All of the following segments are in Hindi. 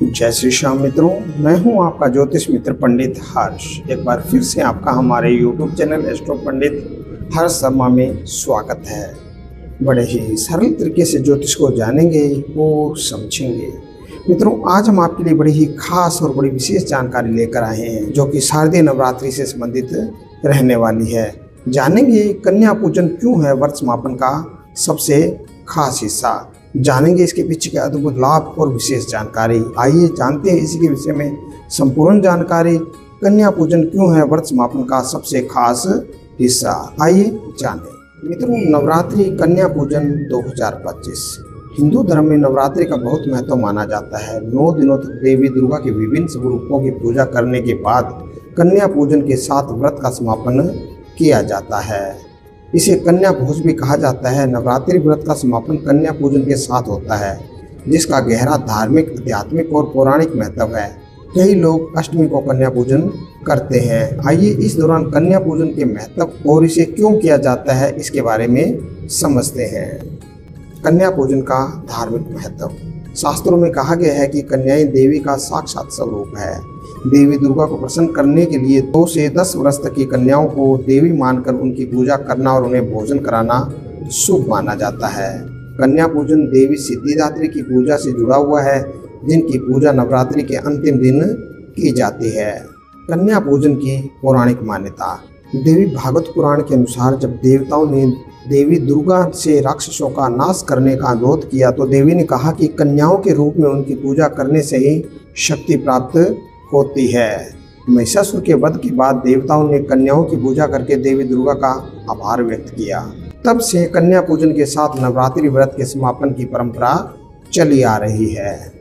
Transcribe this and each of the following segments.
जय श्री श्याम मित्रों, मैं हूं आपका ज्योतिष मित्र पंडित हर्ष। एक बार फिर से आपका हमारे YouTube चैनल एस्ट्रो पंडित हर्ष शर्मा में स्वागत है। बड़े ही सरल तरीके से ज्योतिष को जानेंगे और समझेंगे। मित्रों, आज हम आपके लिए बड़ी ही खास और बड़ी विशेष जानकारी लेकर आए हैं जो कि शारदीय नवरात्रि से संबंधित रहने वाली है। जानेंगे कन्या पूजन क्यों है वर्ष समापन का सबसे खास हिस्सा। जानेंगे इसके पीछे के अद्भुत लाभ और विशेष जानकारी। आइए जानते हैं इसी के विषय में संपूर्ण जानकारी। कन्या पूजन क्यों है वर्ष समापन का सबसे खास हिस्सा, आइए जानें। मित्रों, नवरात्रि कन्या पूजन 2025 हिंदू धर्म में नवरात्रि का बहुत महत्व माना जाता है। 9 दिनों तक देवी दुर्गा के विभिन्न स्वरूपों की पूजा करने के बाद कन्या पूजन के साथ व्रत का समापन किया जाता है। इसे कन्या भोज भी कहा जाता है। नवरात्रि व्रत का समापन कन्या पूजन के साथ होता है, जिसका गहरा धार्मिक, आध्यात्मिक और पौराणिक महत्व है। कई लोग अष्टमी को कन्या पूजन करते हैं। आइए इस दौरान कन्या पूजन के महत्व और इसे क्यों किया जाता है इसके बारे में समझते हैं। कन्या पूजन का धार्मिक महत्व। शास्त्रों में कहा गया है कि कन्याएं देवी का साक्षात स्वरूप है। देवी दुर्गा को प्रसन्न करने के लिए 2 से 10 वर्ष तक की कन्याओं को देवी मानकर उनकी पूजा करना और उन्हें भोजन कराना शुभ माना जाता है। कन्या पूजन देवी सिद्धिदात्री की पूजा से जुड़ा हुआ है, जिनकी पूजा नवरात्रि के अंतिम दिन की जाती है। कन्या पूजन की पौराणिक मान्यता। देवी भागवत पुराण के अनुसार जब देवताओं ने देवी दुर्गा से राक्षसों का नाश करने का अनुरोध किया तो देवी ने कहा कि कन्याओं के रूप में उनकी पूजा करने से ही शक्ति प्राप्त होती है। महिषासुर के वध के बाद देवताओं ने कन्याओं की पूजा करके देवी दुर्गा का आभार व्यक्त किया। तब से कन्या पूजन के साथ नवरात्रि व्रत के समापन की परंपरा चली आ रही है।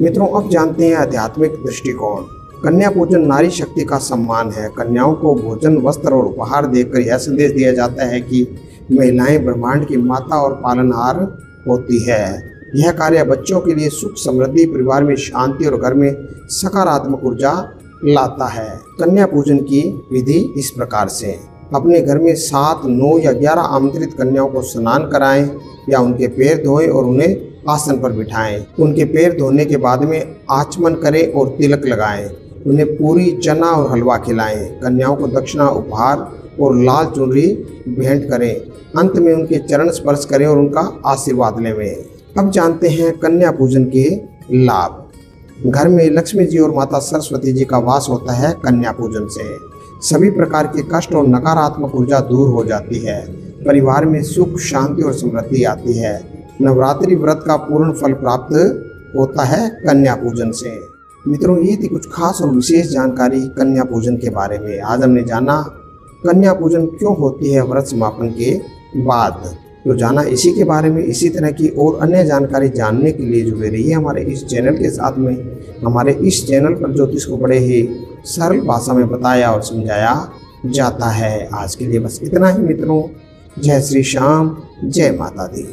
मित्रों, अब जानते हैं आध्यात्मिक दृष्टिकोण। कन्या पूजन नारी शक्ति का सम्मान है। कन्याओं को भोजन, वस्त्र और उपहार देकर यह संदेश दिया जाता है कि महिलाएं ब्रह्मांड की माता और पालनहार होती है। यह कार्य बच्चों के लिए सुख, समृद्धि, परिवार में शांति और घर में सकारात्मक ऊर्जा लाता है। कन्या पूजन की विधि इस प्रकार से। अपने घर में 7, 9 या 11 आमंत्रित कन्याओं को स्नान कराएं या उनके पैर धोएं और उन्हें आसन पर बिठाएं। उनके पैर धोने के बाद में आचमन करें और तिलक लगाएं। उन्हें पूरी, चना और हलवा खिलाएं। कन्याओं को दक्षिणा, उपहार और लाल चुनरी भेंट करें। अंत में उनके चरण स्पर्श करें और उनका आशीर्वाद लें। अब जानते हैं कन्या पूजन के लाभ। घर में लक्ष्मी जी और माता सरस्वती जी का वास होता है। कन्या पूजन से सभी प्रकार के कष्ट और नकारात्मक ऊर्जा दूर हो जाती है। परिवार में सुख, शांति और समृद्धि आती है। नवरात्रि व्रत का पूर्ण फल प्राप्त होता है कन्या पूजन से। मित्रों, ये थी कुछ खास और विशेष जानकारी कन्या पूजन के बारे में। आज हमने जाना कन्या पूजन क्यों होती है व्रत समापन के बाद। तो जाना इसी के बारे में। इसी तरह की और अन्य जानकारी जानने के लिए जुड़े रहिए हमारे इस चैनल के साथ में। हमारे इस चैनल पर ज्योतिष को बड़े ही सरल भाषा में बताया और समझाया जाता है। आज के लिए बस इतना ही मित्रों। जय श्री श्याम, जय माता दी।